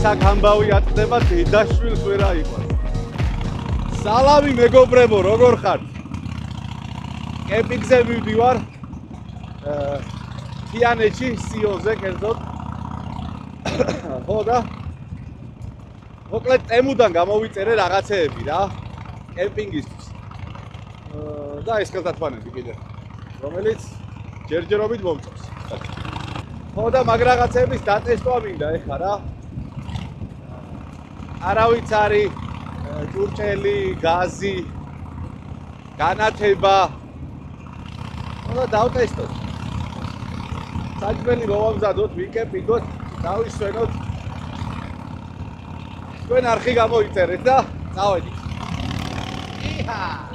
ეს აქ ამბავი ატყდება დედაშვილს ვერ აიყვანს. სალამი მეგობრებო, როგორ ხართ? კემპინგზე მივდივარ. თიანეთში, სიონზე კერძოდ. ხო და მოკლედ ტემუდან გამოვიწერე რაღაცეები რა, კემპინგისთვის. და ეს ხელთათმანები კიდე, რომელიც ჯერჯერობით მომწონს. ხო და მაგ რაღაცეების დატესტვა მინდა ეხლა რა. არავის არის ჭურჭელი, გაზი, განათება. ხო და დავტესტოთ. საჭმელი მოვამზადოთ, ვიკემპინგოთ, დავისვენოთ. თქვენ არხი გამოიწერეთ და წავედით. იჰა!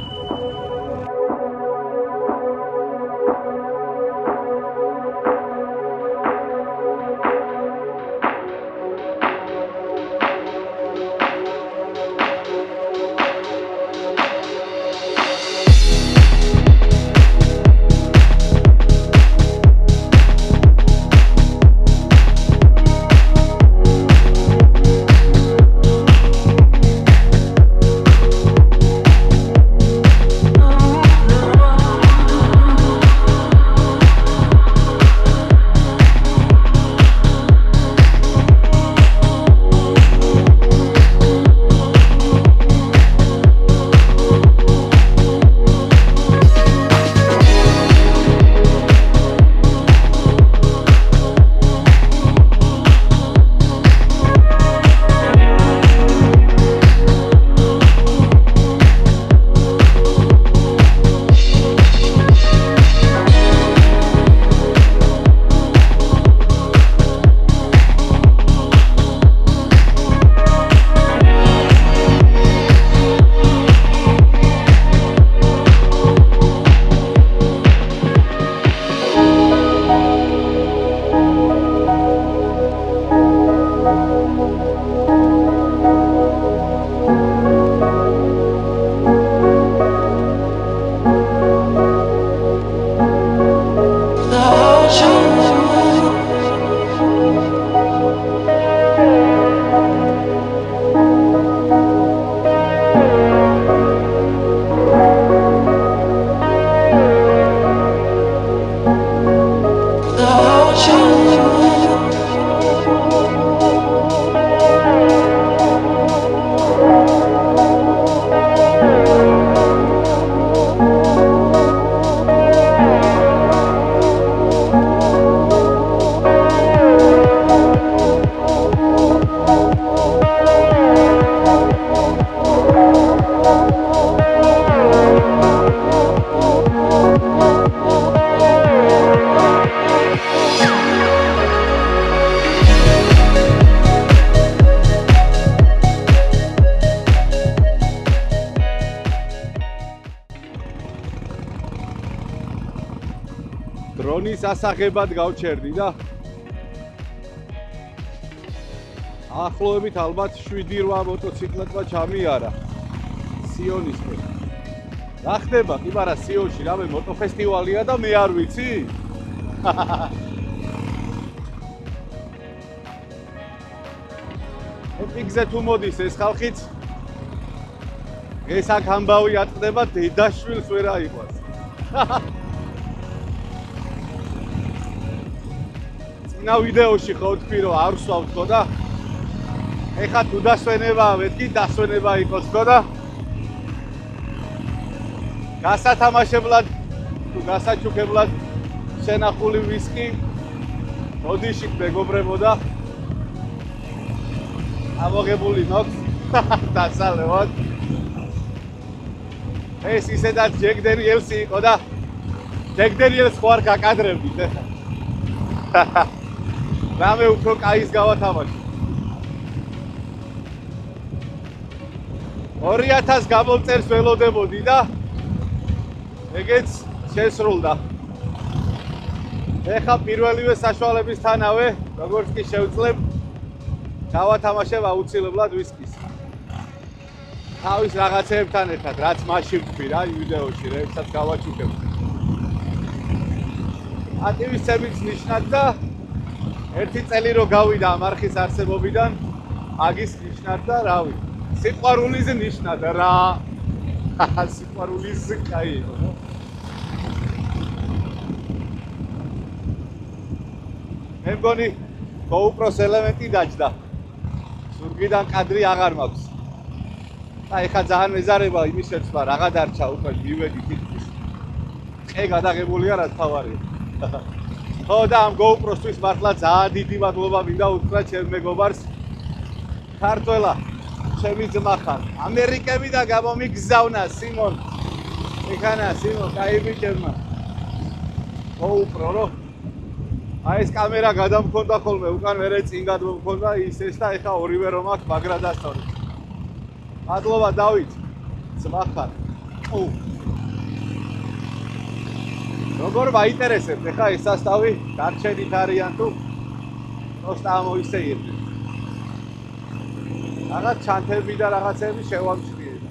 დრონის ასაღებად გავჩერდი და ახლოებით ალბათ 7-8 მოტოციკლეტმა ჩამიარა სიონისკენ. რა ხდება? კი არა, სიონში რამე მოტოფესტივალია და მე არ ვიცი? კემპინგზე თუ მოდის ეს ხალხიც ეს აქ ამბავი ატყდება დედაშვილს ვერ აიყვანს. წინა ვიდეოში ხო თქვი რომ არ ვსვავთ ხო და ეხლა თუ დასვენებაა მეთქი დასვენება იყოს ხო და გასათამაშებლად თუ გასაჩუქებლად შენახული ვისკი მოდიშით მეგობრებო და ამოღებული მაქვს დასალევად ეს ისედაც ჯეკ დენიელსი იყო და ჯეკ დენიელს ხო არ გაკადრებდით ეხლა რამე უფრო კაის გავათამაშე 2000 გამომწერს ველოდებოდი და ეგეც შესრულდა ეხლა პირველივე საშუალებისთანავე როგორც კი შევძლებ გავათამაშებ აუცილებლად ვისკის თავის რაღაცეებთან ერთად რაც მაშინ ვთქვი რა ვიდეოში როდესაც გავაჩუქებ ატივისცემის ნიშნად და ერთი წელი რო გავიდა ამ არხის არსებობიდან მაგის ნიშნად და რავი. სიყვარულის ნიშნად რა. სიყვარულის კაი იყო, ხო? მე მგონი GoPro-ს ელემენტი დაჯდა. ზურგიდან კადრი აღარ მაქვს. და ეხა ძალიან მეზარება იმის შეცვლა, რაღა დარჩა უკვე მივედი თითქმის. ყე გადაღებულია რა თავარია. ხო და ამ GoPro-სთვის მართლა ძალიან დიდი მადლობა მინდა უთხრა ჩემ მეგობარს. ქართველა, ჩემი ძმა ხარ. ამერიკებიდან გამომიგზავნა სიმონ. ეხანა სიმონ, კაი ბიჭებმა. GoPro რო აი ეს კამერა გადამქონდა ხოლმე, უკან მერე წინ გადმომქონდა ის და ეხა ორივე რომ აქვს მაგრა დასწორე. მადლობა დავით. ძმა ხარ. როგორ მაინტერესებთ ეხა ეს სასტავი დარჩენით არიან თუ просто ამოისეირდნენ. რაღაც ჩანთები და რაღაცები შევამჩნიეთ.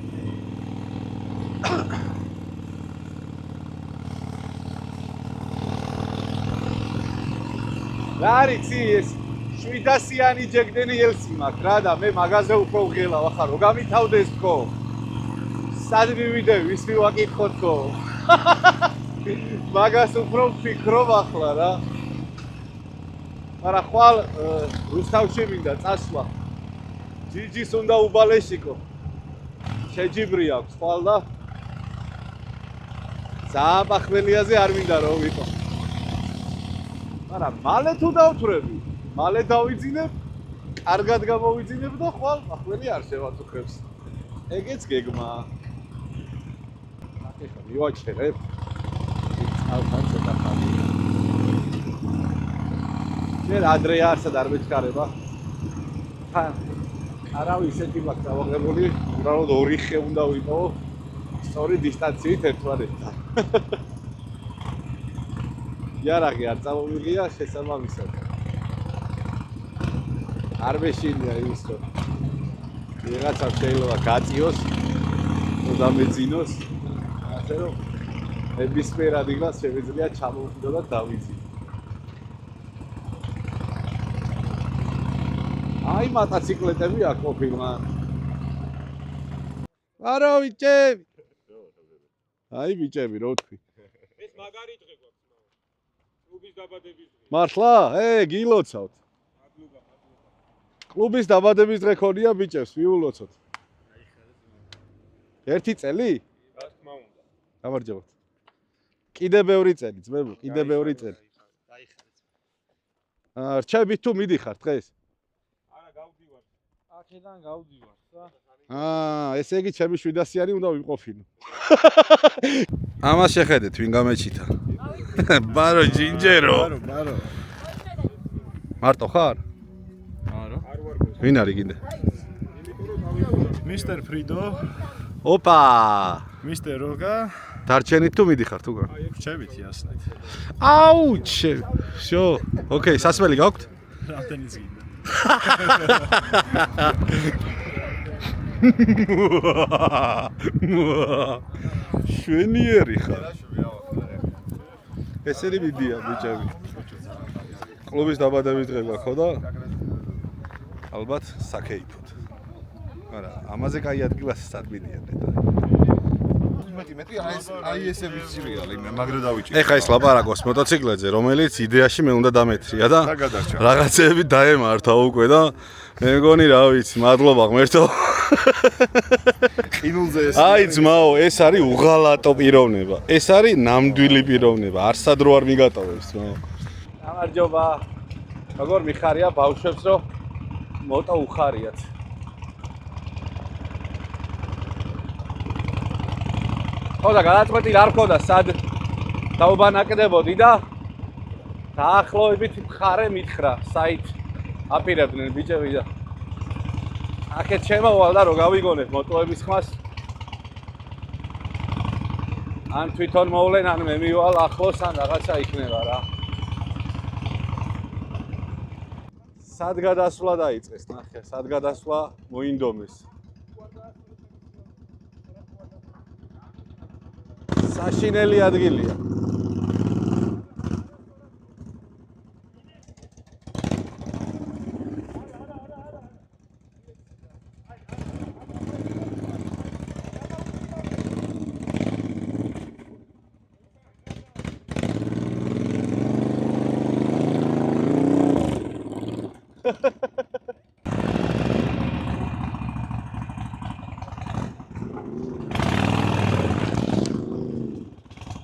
რა არის ეს 700-იანი ჯეკდენი ელსი მაქვს რა და მე მაღაზე უფრო ვღელავ ახლა რო გამითავდეს თქო. სად მივიდე, ვის მივაკითხოთ თქო. მაგას უფრო ვფიქრობ ახლა რა. მაგრამ ხვალ რუსთავში მინდა წასვლა. ჯიჯის უნდა უბალეშიკო. შეჯიბრი აქვს ხვალ და ძალიან პახველიაზე არ მინდა რომ ვიყო. მაგრამ მალე თუ დავთვრები, მალე დავიძინებ, კარგად გამოვიძინებ და ხვალ პახველი არ შევაწუხებს. ეგეც გეგმა. ეხლა მივაჩერებ. ალთან ცოტა ხანი. ჯერ ადრე არსად არ მეჩქარება. თან არავი ისეთი მაქვს დავაღებული, უბრალოდ ორი ხე უნდა ვიყო. სწორი დისტანციით ერთმანეთთან. იარაღი არ წამომიღია შესაბამისად. არ მეშინია ის რომ ვიღაცა შეიძლება გაწიოს, თუ დამეძინოს, ასე რომ ნებისმიერ ადგილას შეიძლება ჩამოვიდო და დავიძინო. აი მოტოციკლეტები აქვს ყოფილმა. არა ბიჭები. აი ბიჭები რო თქვი. ეს მაგარი დღე გვაქვს. კლუბის დაბადების დღე. მართლა? გილოცავთ. კლუბის დაბადების დღე ქონია ბიჭებს, ვიულოცოთ. ერთი წელი? რა თქმა უნდა. გამარჯობათ. კიდე ბევრი წელი, ძმებო, კიდე ბევრი წელი. დაიხარეთ. რჩებით თუ მიდიხარ დღეს? არა, გავდივარ. აქედან გავდივარ, რა. ესე იგი ჩემი 700-იანი უნდა ვიმყოფინო. ამას შეხედეთ, ვინ გამეჩითა. ბარო ჯინჯერო. ბარო. მარტო ხარ? არა. არ ვარ. ვინ არის კიდე? Mr. Frido, ოპა! Mr. Roga, დარჩენით თუ მიდიხართ უკან? რჩებით იასნეთ. აუჩე. შო. ოკეი, სასმელი გაქვთ? რამდენიც გინდა. შვენიერი ხარ. ესენი მიდია ბიჭები. კლუბის დაბადების დღე გაქვს და ალბათ საკეიფოთ. არა, ამაზე კაი ადგილას სად მიდიან ნეტა. მეტი აი ესე ვიცირია იმე მაგრა დავიჭირე. ეხა ეს ლაპარაკობს მოტოციკლებზე, რომელიც იდეაში მე უნდა დამეთრია და გადარჩა. რაღაცეები დაემართა უკვე და მე მგონი რა ვიცი, მადლობა ღმერთო. ყინულზე ეს. აი ძმაო, ეს არის უღალატო პიროვნება. ეს არის ნამდვილი პიროვნება. არსად რო არ მიგატოვებს, ძმაო. გამარჯობა. როგორ მიხარია ბავშვებს რომ მოტო უხარიათ. ხო და გადაწყვეტილი არ მქონდა სად დაუბანაკდებოდი და დაახლოებით მხარე მითხრა საით აპირებდნენ ბიჭები და აქეთ შემოვალ და რო გავიგონებ მოტოების ხმას ან თვითონ მოვლენ ან მე მივალ ახლოს ან რაღაცა იქნება რა სად გადასვლა დაიწყეს ნახე სად გადასვლა მოინდომეს საშინელი ადგილია.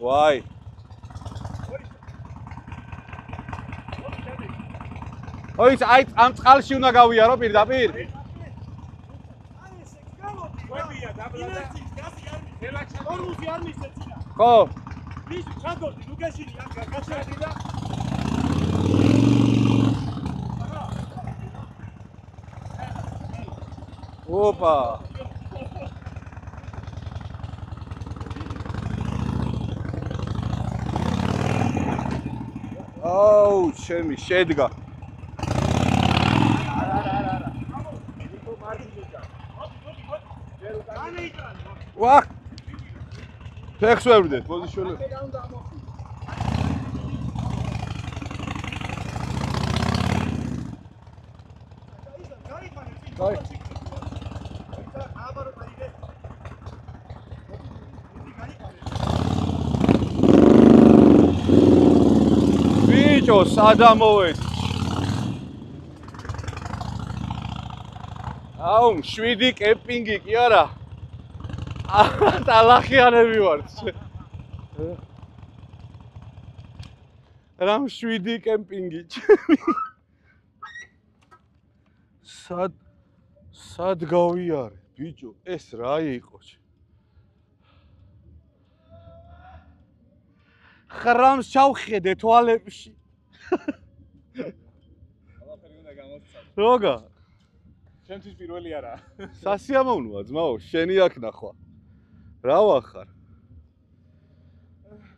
ვაი. ოიც აი ამ წყალში უნდა გავიარო პირდაპირ. ყვებია დაბლა. კორუზი არ მისეცინა. ხო. ვის ჩაგორდი ლუკაშინი აქ გაგაჩერდი და ოპა. აუ, ჩემი შედგა. ვა! ფეხს ვერდეთ, პოზიციონი. დაი. ბიჭო, სადამოვედი. აუ, 7 კემპინგი კი არა. ტალახიანები ვართ. რამ 7 კემპინგი. სად გავიარე, ბიჭო, ეს რა იყო? ხრამს ჩავხედე თვალებში. ყველაფერი უნდა გამოსცადო. როგა? ჩემთვის პირველი არაა. სასიამოვნოა, ძმაო, შენი აქ ნახვა. რა ვახარ?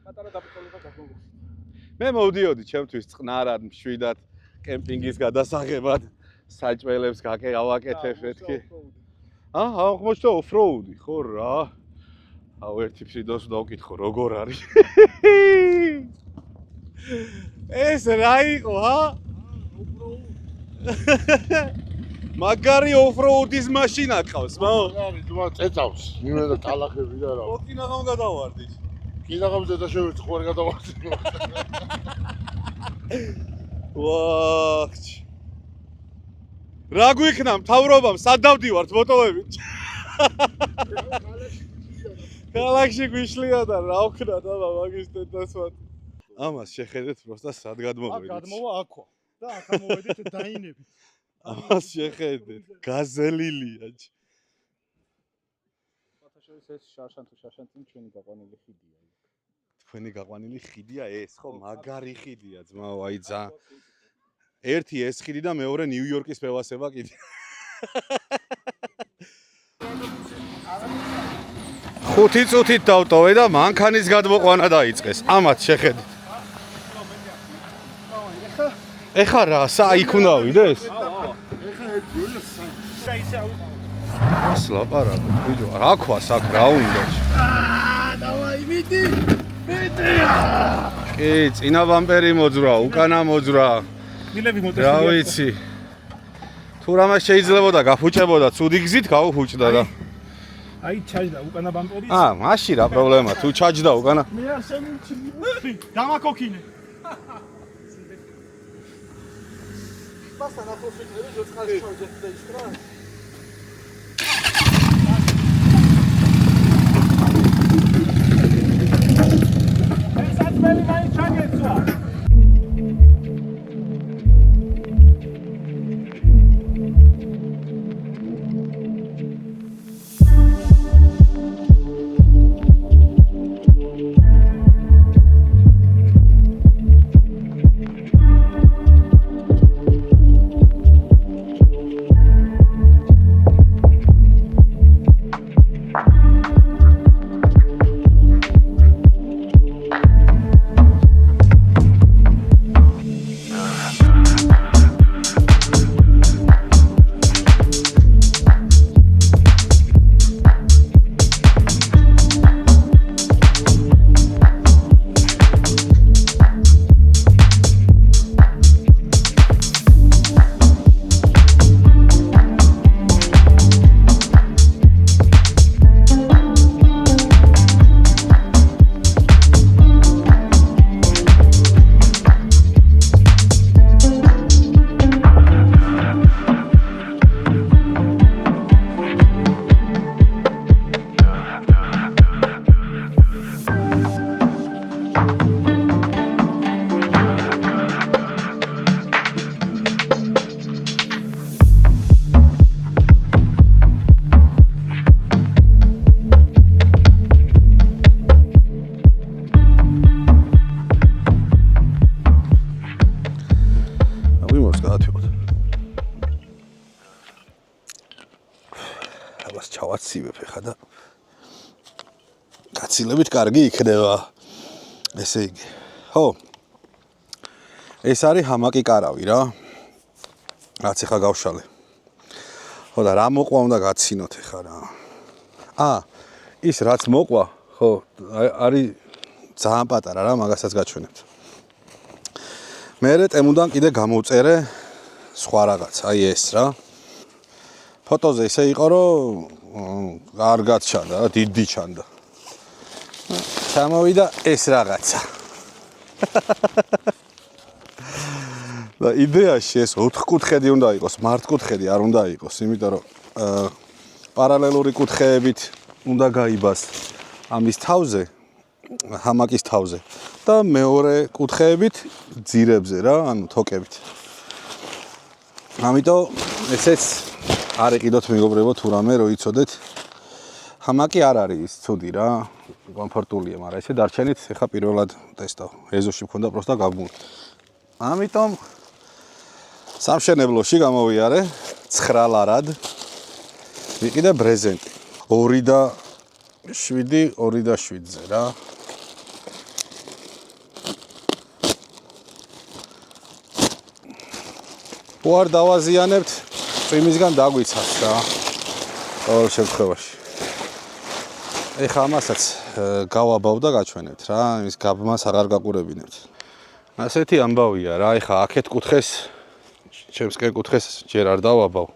პატარა დაბრძოლება გაგონგოს. მე მოვდიოდი ჩემთვის წყნარად, მშვიდად კემპინგის გადასაღებად, საჭველებს გავაკეთებ მეთქი. აღმოჩნდა ოფროუდი, ხო რა? აუ ერთი ფრიდოს დავკითხო, როგორ არის? ეს რა იყო, ჰა? მაგარი ოფროუდის მაშინა ყავს, მაო. არის ძმა წეწავს. იმენა და ტალახები და რა. ოკინაღამ გადავარდით. კინაღამზე და შევეც ხوار გადავარდით. ვაჰ. რა გვიქნა მთავრობამ, სად დავდივართ მოტოვებით? ქალაქში გვიშლია და რა ვქნათ აბა მაგის დედასვათ. ამას შეხედეთ პროსტა სად გადმოვედით. გადმოვა აქვა და აქ ამოვედით დაინებით. ამას შეხედეთ, გაზელილია. ფათაშორის ეს შარშანთინ ჩვენი გაყვანილი ხიდია. თქვენი გაყვანილი ხიდია ეს, ხო, მაგარი ხიდია, ძმაო, აი ძა. ერთი ეს ხიდი და მეორე ნიუ-იორკის პევასება კიდე. 5 წუთით დავტოვე და მანქანის გადმოყვანა დაიწყეს. ამათ შეხედეთ. ეხა რა, იქ უნდა ვიდეს? ას ლაპარაკობ, ბიჭო, რა ქვას აქ რა უნდა? დავაი მიდი. კი, წინა ბამპერი მოძრა, უკანა მოძრა. მილები რა მოტესილია. ვიცი. თუ რამე შეიძლებოდა გაფუჭებოდა, ცუდი გზით გავუფუჭდა და. აი ჩაჯდა უკანა ბამპერი. მაშინ რა პრობლემა, თუ ჩაჯდა უკანა. მე არ შემიჩნი. დამაკოქინე. მასთან ახლოს ვიყრები, რომ წყალში ჩავიდეთ და ისრა. ეს საჭმელი მაინც ჩაგეცვა. ვაცივებ ხა და გაცილებით კარგი იქნება. ესე იგი. ხო. ეს არის ჰამაკი კარავი რა. რაც ახლა გავშალე. ხო და რა მოყვა უნდა გაცინოთ ახლა რა. ის რაც მოყვა, ხო, არის ძალიან პატარა რა, მაგასაც გაჩვენებთ. მერე ტემუდან კიდე გამოვწერე სხვა რაღაც, აი ეს რა. ფოტოზე ისე იყო, რომ კარგად ჩანდა, რა, დიდი ჩანდა. ჩამოვიდა ეს რაღაცა. და იდეაში ეს 4 კუთხედი უნდა იყოს, მართკუთხედი არ უნდა იყოს, იმიტომ რომ პარალელური კუთხეებით უნდა გაიბას ამის თავზე, ჰამაკის თავზე და მეორე კუთხეებით ძირებზე რა, ანუ თოკებით. ამიტომ ესეც არ იყიდოთ მეგობრებო თუ რამე რო იცოდეთ. ჰამაკი არ არის ცუდი რა, კომფორტულია, მაგრამ ესე დარჩენით ეხა პირველად ტესტავ. ეზოში მქონდა პროსტა გაბმული. ამიტომ სამშენებლოში გამოვიარე 9 ლარად. ვიყიდა ბრეზენტი. 2.7-ზე რა. უარ დავაზიანებთ, წვიმისგან დაგვიცავს რა. ყოველ შემთხვევაში. ეხა ამასაც გავაბავ და გაჩვენებთ რა, იმის გაბმას აღარ გაყურებინებთ. ასეთი ამბავია რა, ეხა აქეთ კუთხეს, ჩემსკენ კუთხეს ჯერ არ დავაბავ.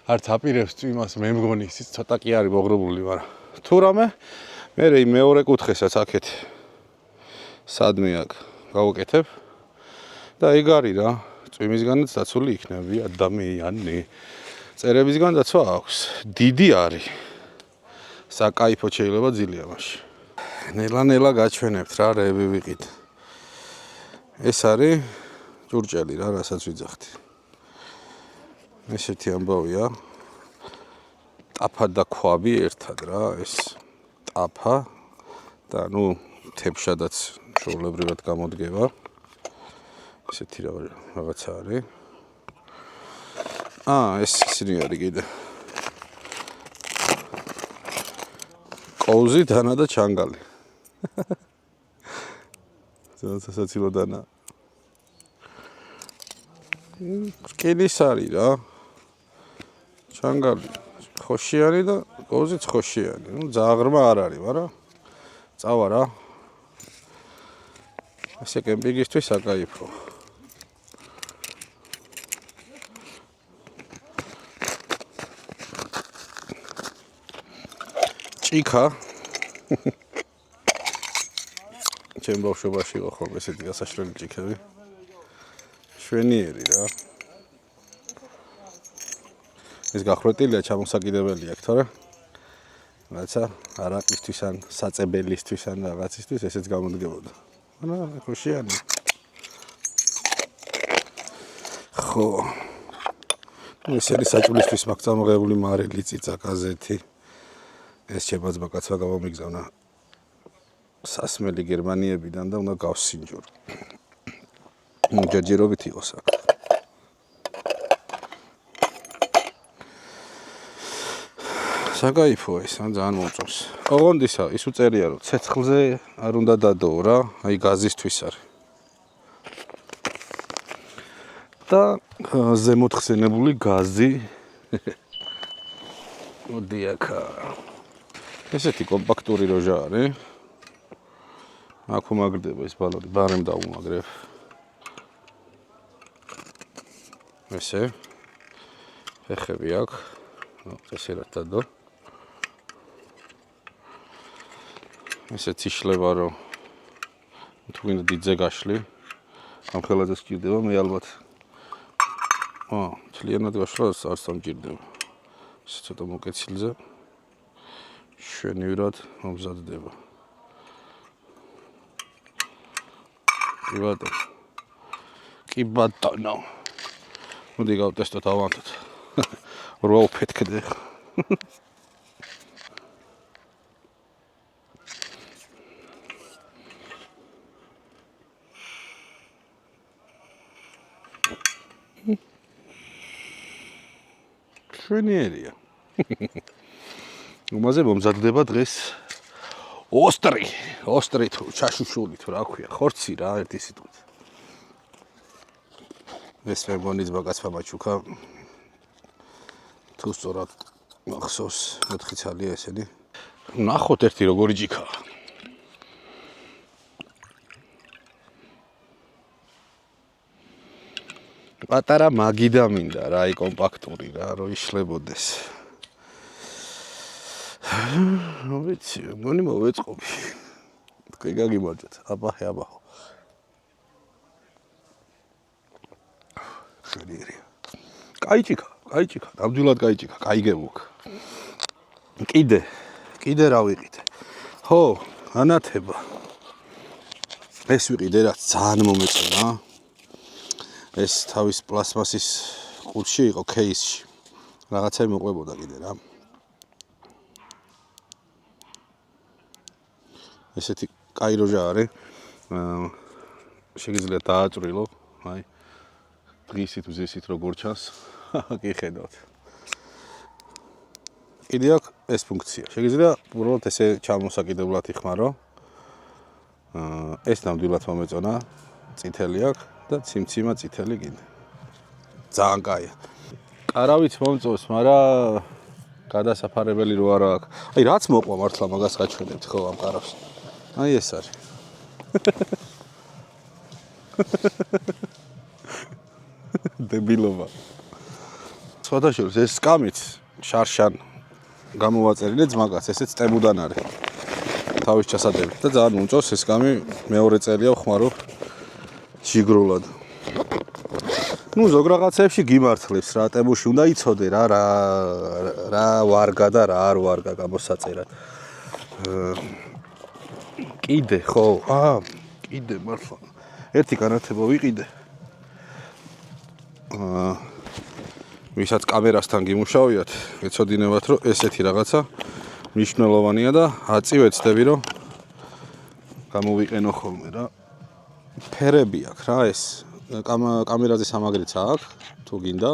არც აპირებს წვიმას მე მგონი, ისიც ცოტა კი არის მოგრებული, მაგრამ თუ რამე მე მეორე კუთხესაც აქეთ სადმე აქ გავუკეთებ და ეგ არის რა, წვიმისგანაც დაცული იქნება ადამიანი. წერებისგან დაცვა აქვს, დიდი არის. საკაიფო შეიძლება ძილია მაშინ. ნელა-ნელა გაჩვენებთ რა, რები ვიყიდ. ეს არის ჭურჭელი რა, რასაც ვიძახდი. ესეთი ამბავია. ტაფა და ქვაბი ერთად რა, ეს ტაფა და ნუ თებშადაც ჩვეულებრივად გამოდგება. ესეთი რაღაცა არის. ეს ისინი არის კიდე. ყოუზი, დანა და ჩანგალი. ძალიან სასაცილო დანა. რკინის არის რა. ჩანგალი ხოშიანი და ყოუზიც ხოშიანი. ნუ ძალიან ღრმა არ არის, მაგრამ წავა რა. ესე კემპინგისთვის საკაიფო. ჭიქა. ჩემ ბავშვობაში იყო ხოლმე ესეთი გასაშლელი ჭიქები. შვენიერი რა. ეს გახრეტილია, ჩამოსაკიდებელი აქვს, თორე რაცა არაყისთვის ან საწებელისთვის ან რაღაცისთვის ესეც გამოდგებოდა. მაგრამ ხოშიანი. ხო. ეს არის საჭმლისთვის მაგწამოღებული მარილი, წიცა, გაზეთი. ეს შებაძმა კაცმა გამომიგზავნა სასმელი გერმანიებიდან და უნდა გავსინჯო. ჯერჯერობით იყოს აქ. საკაიფოა ეს, ძალიან მომწონს. ოღონდისა ის უწერია რომ ცეცხლზე არ უნდა დადოო რა, აი გაზისთვის არის. და ზემოთხსენებული გაზი. მოდი აქა. ესეთი კომპაქტური როჟა არის. აქ უმაგრდება ეს ბალონი, ბარემ დავუმაგრებ. ესე. ფეხები აქ. ესე რა დადო. ესეც იშლება რომ თუ გინდა დიდზე გაშლი. ამ ხელაზე სჭირდება, მე ალბათ მთლიანად გაშლა არც სამჭირდება. ესე ცოტა მოკეცილზე. შვენივრად მომზადდება. კი ბატონო. მოდი გავტესტოთ ავანტოთ. 8 უფეთქდე. შვენიერია. უმაზე მომზადდება დღეს ოსტრი თუ ჩაშუშული თუ რა ქვია, ხორცი რა ერთი სიტყვით. ეს მე მგონი ძმაკაცმა მაჩუქა თუ სწორად მახსოვს 4 ცალია ესენი. ნახოთ ერთი როგორი ჯიქაა. პატარა მაგიდა მინდა რა, აი კომპაქტური რა, რომ იშლებოდეს. ვიცი, მგონი მოვეწყობი. თქვენ გაგიმარჯვეთ, აბა. შედიერია. კაი ჭიქა, ნამდვილად კაი ჭიქა, კაი გემოქ. კიდე რა ვიყიდე. ხო, ანათება. ეს ვიყიდე რა ძალიან მომეწონა. ეს თავის პლასმასის ყუთში იყო, кейსში. რაღაცა მოყვებოდა კიდე რა. ესეთი კაი როჟა არის. შეგიძლიათ დააწვრილო, აი. დღისით უზესით როგორ ჩანს. კი ხედავთ. კიდე აქვს ეს ფუნქცია. შეგიძლია უბრალოდ ესე ჩამოსაკიდებლად იხმარო. ეს ნამდვილად მომეწონა. წითელი აქვს და ციმციმა წითელი კიდე. ძალიან კაია. კარავით მომწონს, მაგრამ გადასაფარებელი რო არა აქვს. აი რაც მოყვა მართლა მაგას გაჩვენებთ ხო ამ კარავს. აი ეს არის. დებილობა. სხვადასხვა ეს სკამით შარშან გამოვაწერინე ძმაკაც, ესეც ტებუდან არის. თავის ჩასადებით და ძალიან უმწონს ეს სკამი მეორე წელია ვხმარო ჯიგრულად. ნუ ზოგ რაღაცებში გიმართლებს რა, ტებუში უნდა იცოდე რა ვარგა და რა არ ვარგა გამოსაწერად. კიდე ხო, კიდე მართლა. ერთი განათება ვიყიდე. ვისაც კამერასთან გიმუშავიათ, ეცოდინებათ, რომ ესეთი რაღაცა მნიშვნელოვანია და აწივეცდები, რომ გამოვიყენო ხოლმე რა. ფერები აქვს რა ეს. კამერაზე სამაგრიც აქვს, თუ გინდა.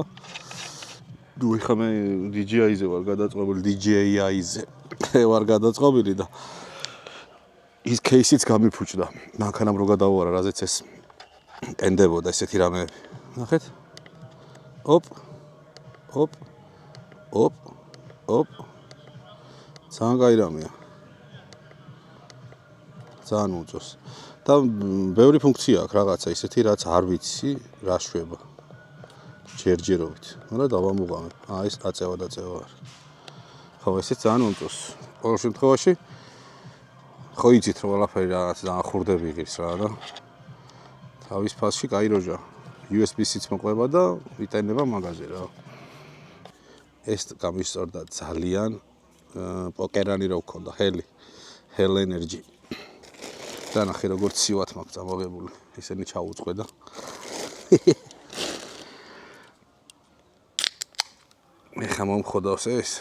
ნუ ეხლა მე DJI-ზე ვარ გადაწყობილი, DJI-ზე ვარ გადაწყობილი და ის кейსიც გამიფუჭდა. მანქანამ რო გადავარა, რაზეც ეს ტენდებოდა ესეთი რამე. ნახეთ? ოპ. ძალიან კაი რამეა. ძალიან უწოს. და ბევრი ფუნქცია აქვს რაღაცა ისეთი, რაც არ ვიცი, რა შვება. ჯერჯერობით. მაგრამ დავამუღამე. ეს აწევა არ. ხო, ესეც ძალიან უწოს. ყოველ შემთხვევაში ხო იცით რომ ყველაფერი რაღაც ძალიან ხურდები იღებს რა და თავის ფასში კაი როჟა. USB-სიც მოყვება და იტანება მაგაზე რა. ეს გამისწორდა ძალიან პოკერანი რო ვქონდა, Hell Energy. და ნახე როგორ ცივად მაქვს წამოღებული, ისინი ჩაუწყვე და ეხა მომხოდავს ეს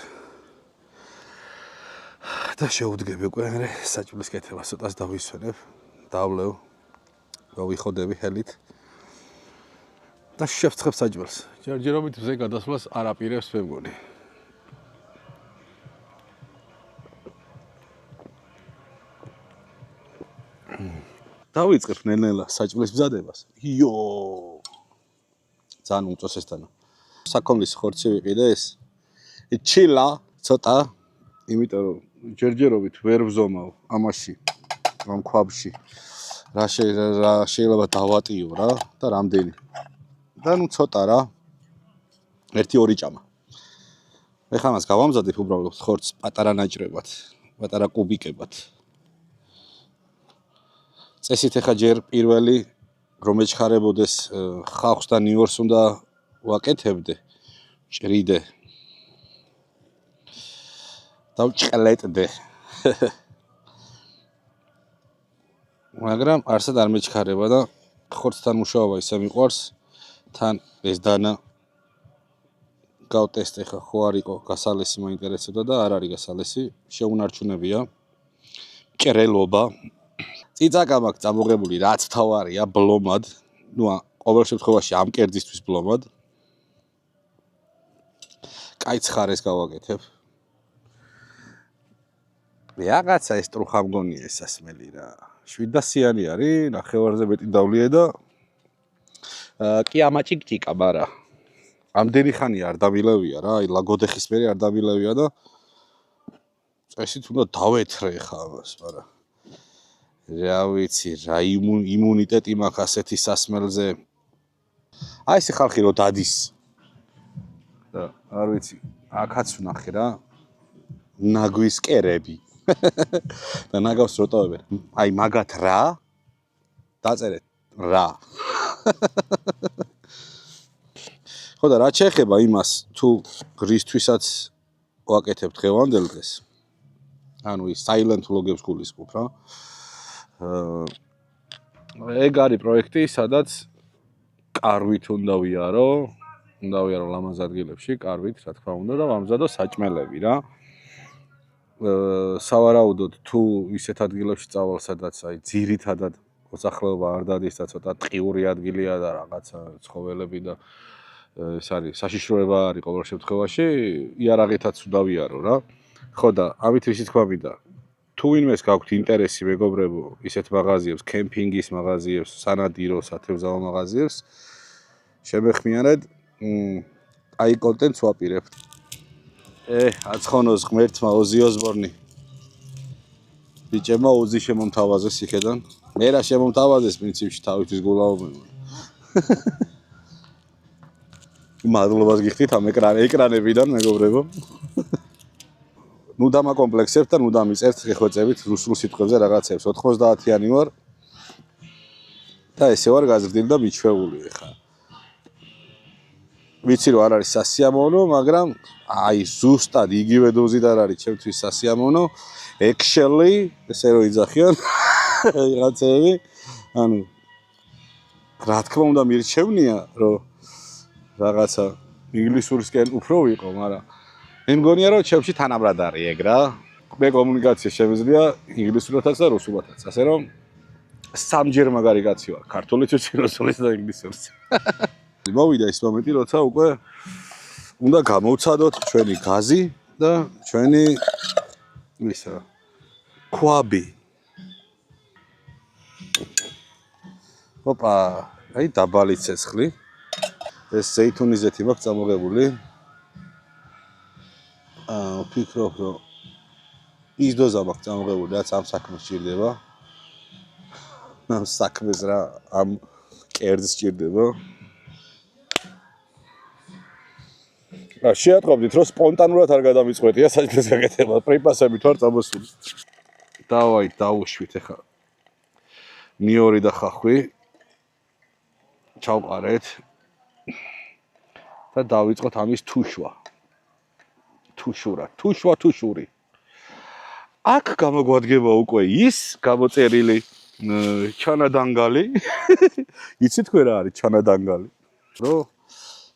და შევდგები უკვე მე საჭმლის კეთებას ცოტას დავისვენებ, დავლევ, გავიხოდები ჰელით და შევცხებ საჭმელს. ჯერჯერობით მზე გადასვლას არ აპირებს მე მგონი. დავიწყებ ნელ-ნელა საჭმლის მზადებას. ძალიან უწოს ესთანა. საქონლის ხორცი ვიყიდე ეს. ჩილა ცოტა, იმიტომ რომ ჯერჯერობით ვერ ვზომავ ამაში, ამ ქვაბში. რა შეიძლება დავატიო რა და რამდენი. და ნუ ცოტა რა. 1-2 ჭამა. ეხლა მას გავამზადებ უბრალოდ ხორცს პატარა ნაჭრებად, პატარა კუბიკებად. წესით ეხა ჯერ პირველი რომ ეჩხარებოდეს ხალხს და ნიუორს უნდა ვაკეთებდე, ჭრიდე. დავჭყლეტდე. მაგრამ არსად არ მეჩქარება და ხორცთან მუშაობა ისე მიყვარს, თან ეს დანა გავტესტე ხა ხო არ იყო გასალესი მაინტერესებდა და არ არის გასალესი, შეუნარჩუნებია. ჭრელობა. წიწაკა მაქვს წამოღებული, რაც თავარია ბლომად. ნუ ყოველ შემთხვევაში ამ კერძისთვის ბლომად. კაი ცხარეს გავაკეთებ. რაღაცა ეს ტრუხა მგონია ეს სასმელი რა. 700-იანი არის, ნახევარზე მეტი დავლია და კი ამაჭიკჭიკა, მაგრამ ამდენი ხანი არ დამილევია რა, აი ლაგოდეხის მერე არ დამილევია და წესით უნდა დავეთრე ხა ამას, მაგრამ რა ვიცი, რა იმუნიტეტი მაქვს ასეთი სასმელზე. აი ეს ხალხი რო დადის და არ ვიცი, აქაც ვნახე რა. ნაგვის კერები. და ნაგავს როტოვებენ. აი მაგათ რა? დაწერეთ რა. ხო და რა შეეხება იმას, თუ გრისთვისაც ვაკეთებ დღევანდელ დღეს. ანუ ის silent vlog-ებს გულისხმობ რა. ეგ არის პროექტი, სადაც კარვით უნდა ვიარო ლამაზ ადგილებში, კარვით, რა თქმა უნდა და ვამზადო საჭმელები რა. სავარაუდოდ თუ ისეთ ადგილებში წავალ, სადაც აი ძირითადად მოსახლეობა არ დადის და ცოტა ტყიური ადგილია და რაღაცა ცხოველები და ეს არის საშიშროება არის ყოველ შემთხვევაში, იარაღითაც უნდა ვიარო რა. ხო და ამით ვისი თქვა მინდა. თუ ვინმეს გაქვთ ინტერესი მეგობრებო, ისეთ მაღაზიებს, კემპინგის მაღაზიებს, სანადირო, სათევზაო მაღაზიებს, შემეხმიანეთ, აი კონტენტს ვაპირებთ. აცხონოს ღმერთმა ოზი ოსბორნი. ბიჭებმა უზი შემომთავაზეს იქედან. მე რა შემომთავაზეს პრინციპში თავისთვის გულაობენ. მადლობას გიხდით ამ ეკრანებიდან მეგობრებო. ნუ დამაკომპლექსებთ და ნუ დამიწერთ გეხვეწებით რუსულ სიტყვებზე რაღაცებს. 90-იანი ვარ. და ესე ვარ გაზრდილი და მიჩვეული ხა. ვიცი რომ არ არის სასიამოვნო, მაგრამ აი ზუსტად იგივე დოზით არ არის ჩემთვის სასიამოვნო. Actually, ესე რომ იძახიან რაღაცები, ანუ რა თქმა უნდა მირჩევნია, რომ რაღაცა ინგლისურისკენ უფრო ვიყო, მაგრამ მე მგონია რომ ჩემში თანაბრად არის ეგ რა. მე კომუნიკაცია შემიძლია ინგლისურათაც და რუსულათაც, ასე რომ სამჯერ მაგარი კაცი ვარ, ქართულიც, რუსულიც და ინგლისურიც. მოვიდა ის მომენტი, როცა უკვე უნდა გამოვცადოთ ჩვენი გაზი და ჩვენი ისა ქვაბი. ოპა, აი დაბალი ცეცხლი. ეს ზეითუნიზეთი მაქვს წამოღებული. ვფიქრობ, რომ ის დოზა მაქვს წამოღებული, რაც ამ საქმეს სჭირდება. ამ საქმეს რა, ამ კერძს სჭირდება. შეატყობდით, რომ სპონტანურად არ გადამიწყვეტია საჭმლის გაკეთება, პრიპასებით ვარ წამოსული. დავაი, დავუშვით ახლა. ნიორი და ხახვი. ჩავყარეთ. და დავიწყოთ ამის თუშვა. თუშური. აქ გამოგვადგება უკვე ის გამოწერილი ჩანადანგალი. იცით თქვენ რა არის ჩანადანგალი? რომ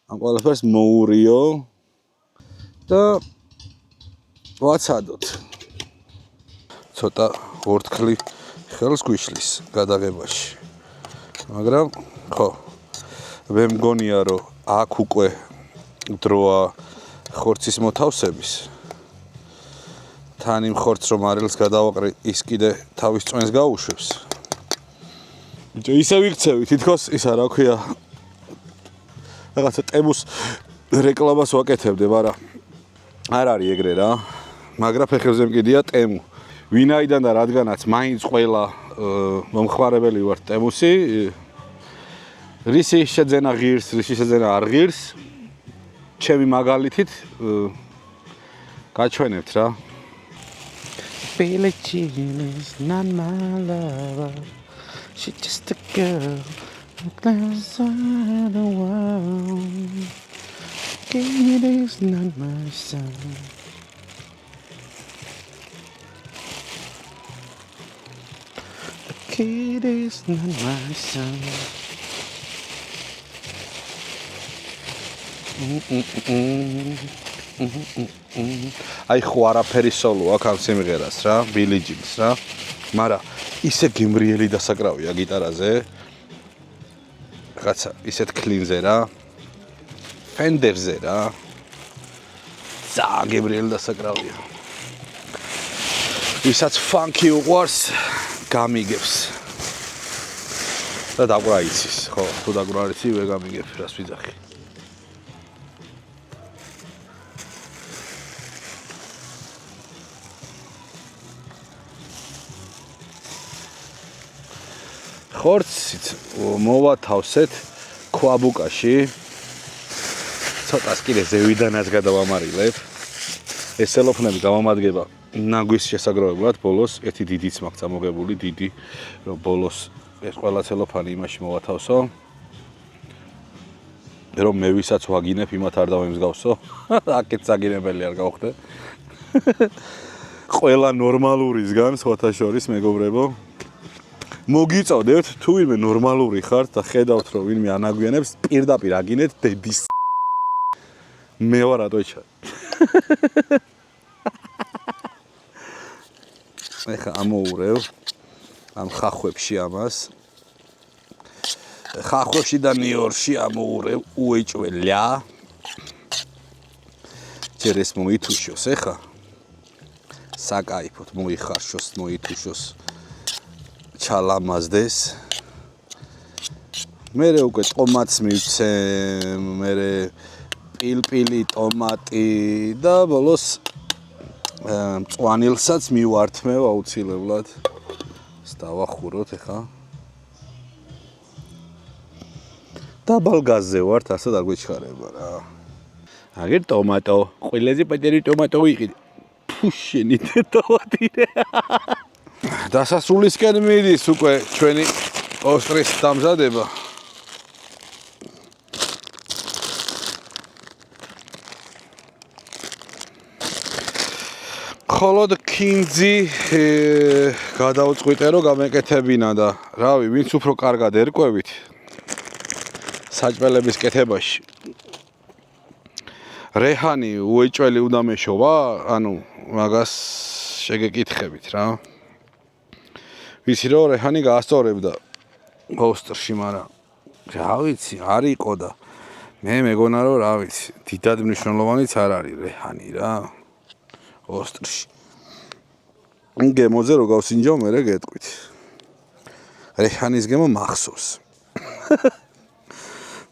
ამ ყველაფერს მოურიო და ვაცადოთ. ცოტა ორთქლი ხელს გვიშლის გადაღებაში. მაგრამ ხო, მე მგონია რომ აქ უკვე დროა ხორცის მოთავსების. თან იმ ხორცს რომ არილს გადავაყრი, ის კიდე თავის წვენს გაუშვებს. ბიჭო, ისე ვიქცევი, თითქოს ისა რა ქვია, რაღაცა ტემუს რეკლამას ვაკეთებდი, მაგრამ არ არის ეგრე რა. მაგრა ფეხებზე მკიდია ტემუ. ვინაიდან და რადგანაც მაინც ყველა მომხმარებელი ვარ ტემუსი, რისი შეძენა ღირს, რისი შეძენა არ ღირს, ჩემი მაგალითით გაჩვენებთ რა. Billie Jean is not my lover. She's just a girl who lives around the world. Kid is not my son. The kid is not my son. აი ხო არაფერი სოლო აქ ამ სიმღერას რა, Billie Jean-ს რა. მაგრამ ისე გემრიელი დასაკრავია გიტარაზე. რაღაცა ისეთ კლინზე რა. Fender-ზე რა. ძალიან გემრიელი დასაკრავია. ვისაც ფანკი უყვარს, გამიგებს. და დაგვრა იცის, ხო, თუ დაგვრა არ იცი, ვერ გამიგებ, რას ვიძახი. ხორცით მოვათავსეთ ქვაბუკაში. ცოტას კიდე ზევიდანაც გადავამარილებ. ეს სელოფნები გამომადგება ნაგვის შესაგროვებლად ბოლოს, ერთი დიდიც მაქვს წამოგებული, დიდი, რომ ბოლოს ეს ყველა სელოფანი იმაში მოვათავსო. რომ მე ვისაც ვაგინებ, იმათ არ დავემსგავსო. აკეთ საგინებელი არ გავხდე. ყველა ნორმალურისგან სხვათა შორის მეგობრებო. მოგიწოდეთ, თუ ვინმე ნორმალური ხართ და ხედავთ, რომ ვინმე ანაგვიანებს, პირდაპირ აგინეთ დედის. მე ვარ ატოჩა. ეხა ამოურევ ამ ხახვებში ამას. ხახვებში და ნიორში ამოურევ უეჭველა. ჯერ ეს მოითუშოს ეხა. საკაიფოდ მოიხარშოს, მოითუშოს. ჩალამაზდეს. მერე უკვე ტომატს მივცე, მერე პილპილი, ტომატი და ბოლოს მწვანილსაც მივართმევ აუცილებლად. დავახუროთ ეხა. დაბალ გაზზე ვართ, ასე არ გვეჩხარება რა. აგერ ტომატო, ყველაზე პატარა ტომატო ვიყიდე. ფუშენი ტომატირე. დასასრულისკენ მიდის უკვე ჩვენი ოსტრის დამზადება. ხოლოდ კინძი გადავწყვიტე რომ გამეკეთებინა და რავი, ვინც უფრო კარგად ერკვევით საჭმელების კეთებაში. რეჰანი უეჭველი უნდა მეშოვა, ანუ მაგას შეგეკითხებით რა. ვიცი რომ რეჰანი გაასწორებდა ოსტრში, მაგრამ რა ვიცი, არ იყო და მე მეგონა რომ რა ვიცი, დიდად მნიშვნელოვანიც არ არის რეჰანი რა. ოსტრში. გემოზე რო გავსინჯავ, მერე გეტყვით. რეჰანის გემო მახსოვს.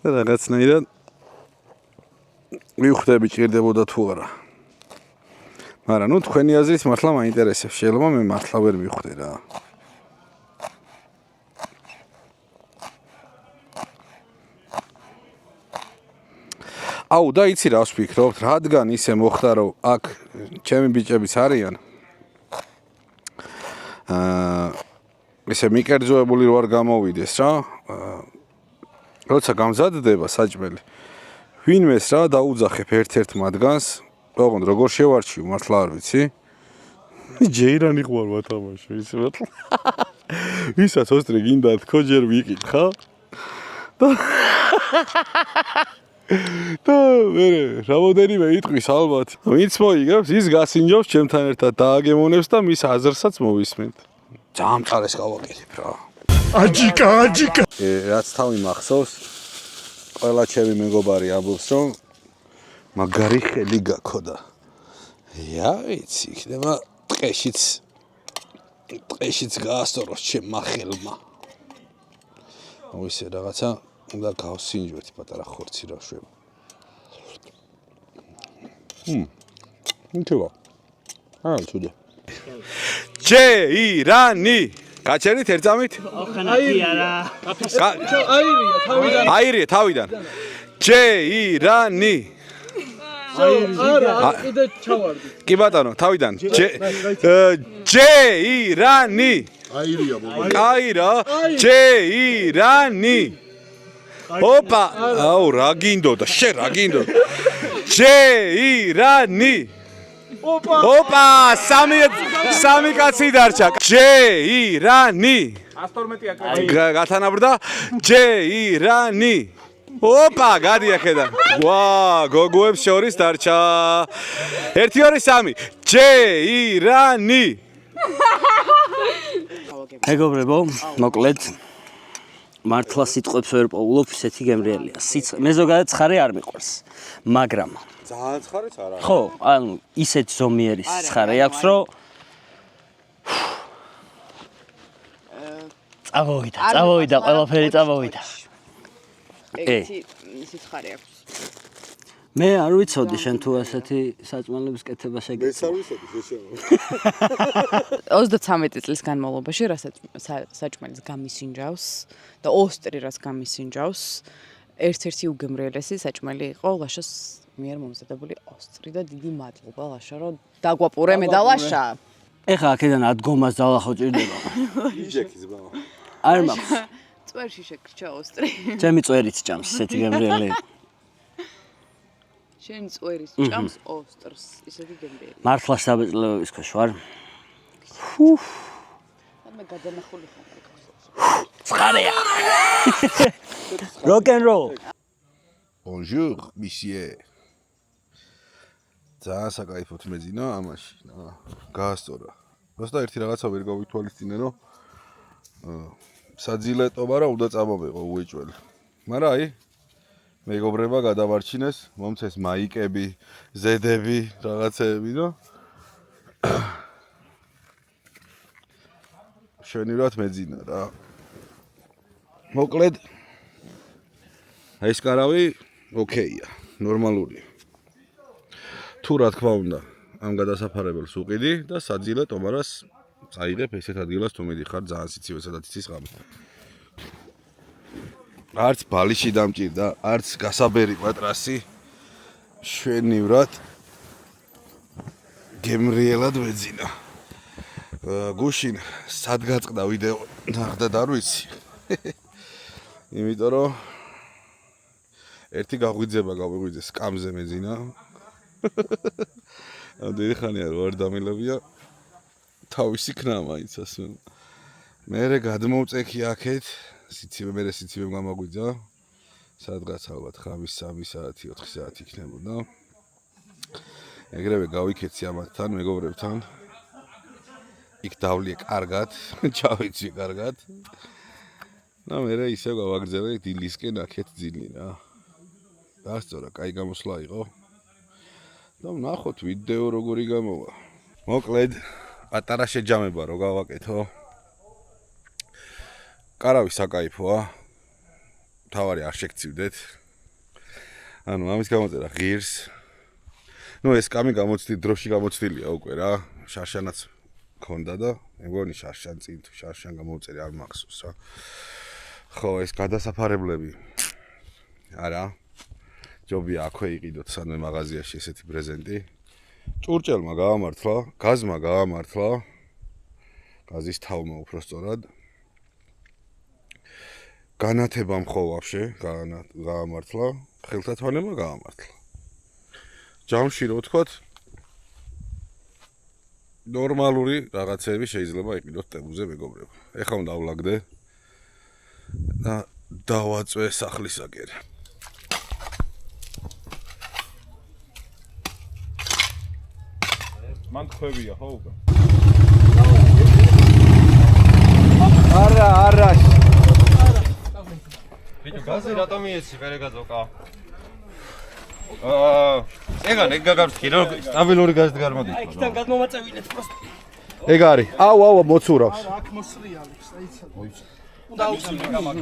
და რაღაცნაირად მივხვდები ჭირდებოდა თუ არა. მაგრამ ნუ თქვენი აზრით მართლა მაინტერესებს, შეიძლება მე მართლა ვერ მივხვდე რა. აუ და იცი რა ვფიქრობთ, რადგან ისე მოხდა რომ აქ ჩემი ბიჭებიც არიან. ისე მიკერძოებული რო არ გამოვიდეს რა. როცა გამზადდება საჭმელი, ვინმეს რა დაუძახებ ერთ-ერთ მათგანს, ოღონდ როგორ შევარჩიო, მართლა არ ვიცი. ჯეირანი ხوار ვათამაშო, ისე მართლა. ვისაც ოსტრი გინდა თქო ჯერ ვიკითხა. და მე რამოდენიმე იტყვის ალბათ. ვინც მოიგებს, ის გასინჯავს ჩემთან ერთად დააგემონებს და მის აზრსაც მოვისმენთ. ძალიან წარეს გავაკეთებ რა. აჯიკა. რაც თავი მახსოვს, ყველა ჩემი მეგობარი ამბობს, რომ მაგარი ხელი გაქოდა. ია, ვიცი, იქნება ტყეშიც გაასწოროს ჩემმა ხელმა. ისე რაღაცა უნდა გავსინჯვეთ პატარა ხორცი რა შვება. ნიჩება. ცუდე. ჯეირანი. გაჩერით ერთამით? აირია რა. აირია თავიდან. ჯეირანი. არა, კიდე ჩავარდი. კი ბატონო, თავიდან. ჯეირანი. აირია ბობა. აირა. ჯეირანი. ოპა, აუ რა გინდოდა, შე რა გინდოდა. ჯეირანი. ოპა, სამი კაცი დარჩა. ჯეირანი. 112 აკრა. გათანაბრდა. ჯეირანი. ოპა, გადია ხედა. ვა, გოგოებს შორის დარჩა. 1 2 3. ჯეირანი. მეგობრებო, მოკლედ მართლა სიტყვებს ვერ პოულობ, ისეთი გემრიელია. მე ზოგადად ცხარე არ მიყვარს, მაგრამ ძალიან ცხარეც არა. ხო, ანუ ისეთ ზომიერი ცხარე აქვს, რომ წავოვიდა, ყველაფერი წავოვიდა. ერთი სიცხარე აქვს. მე არ ვიცოდი შენ თუ ასეთი საჭმელების კეთება შეგეძლო. 33 წლის განმავლობაში რასაც საჭმელის გამისინჯავს და ოსტრი რაც გამისინჯავს, ერთ-ერთი უგემრიელესი საჭმელი იყო ლაშას მიერ მომზადებული ოსტრი და დიდი მადლობა ლაშა რომ დაგვაპურე მე და ლაშა. ეხლა აქედან ადგომას ძალახო ჭირდება. იჯექის ბავა. არ მაქვს. წვერში შეკრჩა ოსტრი. ჩემი წვერიც ჭამს ესეთი გემრიელი. შენ წვერის ჭამს ოსტრს, ისეთი გემრიელი. მართლა საბეჭდილებების ქვეშ ვარ. მე გადანახული ხარ. ცხარეა. Rock and roll. Bonjour, monsieur. ძალიან საკაიფოდ მეძინა ამაში. გაასწორა. просто ერთი რაღაცა ვერ გავითვალისწინე, რომ საძილეტობა რა უნდა წამოვეყო უეჭველი. მაგრამ აი მეგობრება გადავარჩინეს, მომცეს მაიკები, ზედები, რაღაცეები და შენივრად მეძინა რა. მოკლედ ეს კარავი ოკეია, ნორმალურია. თუ რა თქმა უნდა, ამ გადასაფარებელს უყიდი და საძილე ტომარას წაიღებ ესეთ ადგილას თუ მიდიხარ ძალიან სიცივე სადაც იცის ღამე. არც ბალიში დამჭირდა, არც გასაბერი მატრასი შვენივრად გემრიელად ვეძინა. გუშინ სად გაწყდა ვიდეო ნახდა და არ ვიცი. იმიტომ რომ ერთი გაღვიძება გავიღვიძე სკამზე მეძინა. ამდენი ხანია რომ არ დამილებია თავისი ქნა მაინც ასე. მერე გადმოვწექი აქეთ მერე სიცივემ გამაგვიძა. სადღაც ალბათ 5-3 საათი, 4 საათი იქნებოდა. ეგრევე გავიქეცი ამათთან, მეგობრებთან. იქ დავლიე კარგად, ჩავიცი კარგად. და მერე ისევ გავაგრძელე დილისკენ აქეთ ძილი რა. დაასწორა, კაი გამოსვლა იყო. და ვნახოთ ვიდეო როგორი გამოვა. მოკლედ, პატარა შეჯამება რო გავაკეთო. კარავი საკაიფოა. თავარი არ შეგცივდეთ. ანუ ამის გამოწერა ღირს. ნუ ეს კამი გამოცდილი, დროში გამოცდილია უკვე რა. შარშანაც ქონდა და მეგონი შარშან წინ თუ შარშან გამოვწერე არ მახსოვს რა. ხო, ეს გადასაფარებლები. არა. ჯობია აქვე იყიდოთ სანამ მაღაზიაში ესეთი პრეზენტი. ჭურჭელმა გაამართლა, გაზმა გაამართლა. გაზის თავმა უпростоრად. განათებამ ხო ვაფშე გაამართლა, ხელთათვალებმა გაამართლა. ჯამში რო ვთქვათ ნორმალური რაღაცები შეიძლება იყიდოთ ტებუზე მეგობრებო. ეხლა უნდა ავლაგდე და დავაწვე სახლისაკენ. მან ხვევია ხო უკვე? არა. ბიჭო, გაზი რატომ მიეცი მერე გაძოკა? ეგ გაგარჩი რომ სტაბილური გაზი გარმოდის. აი, იქიდან გადმომაწევინეთ просто. ეგ არის. აუ, მოცურავს. არა, აქ მოსრიალებს, აიცადო. უნდა აუხსნე გამაგ.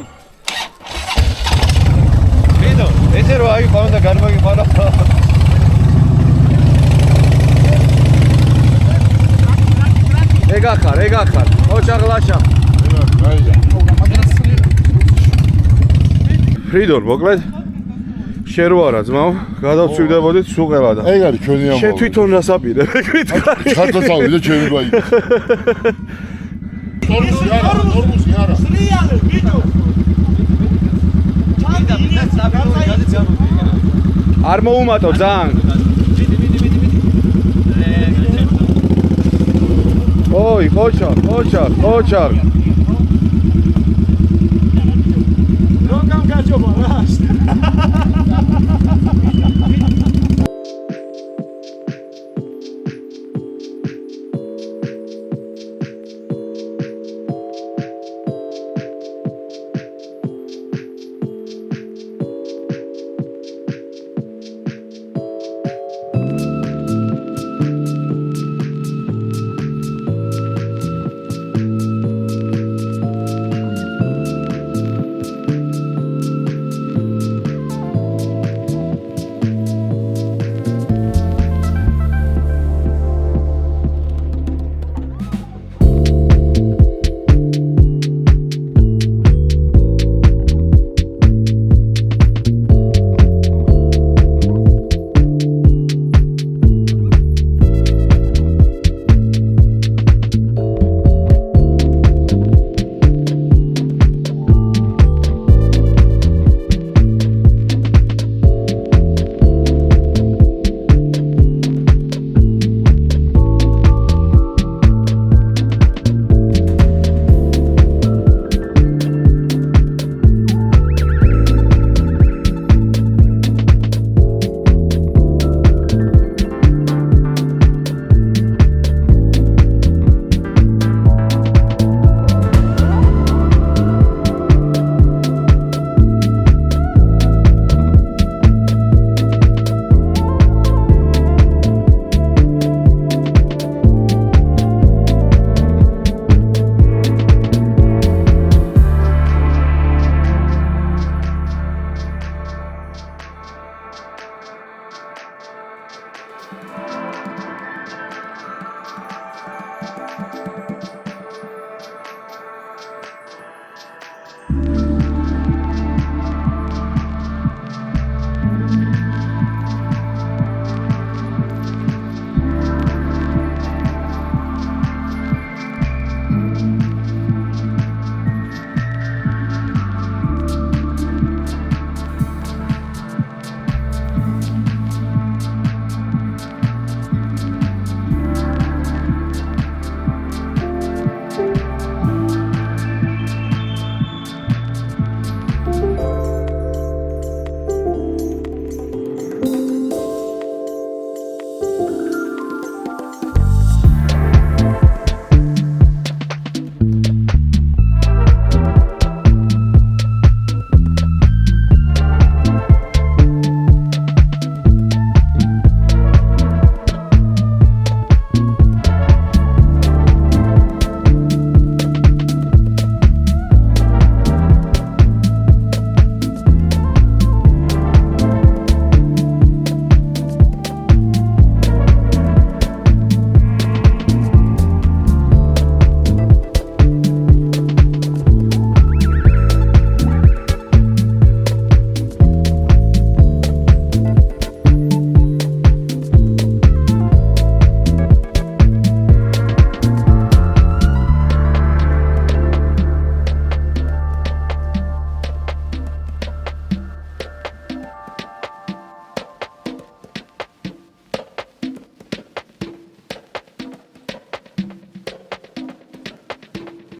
ბიჭო, ესე რომ აი ყავდა გამოგიყარა. ეგ ახარ. ოჩაღლაშა. ფრიდორ, მოკლედ შენ რო არა ძმაო, გადავწვივდებოდით სულ ყველა და. ეგ არის ჩვენი ამბავი. შენ თვითონ რას აპირე, მე გითხარი. ჩატოცავი და ჩემი ბაი. თორმუსი არა. სრიალე, ბიჭო. არ მოუმატო ძალიან. ოი, ოჩარ. რომ გამგაჭობა რა. მოგესალმებით.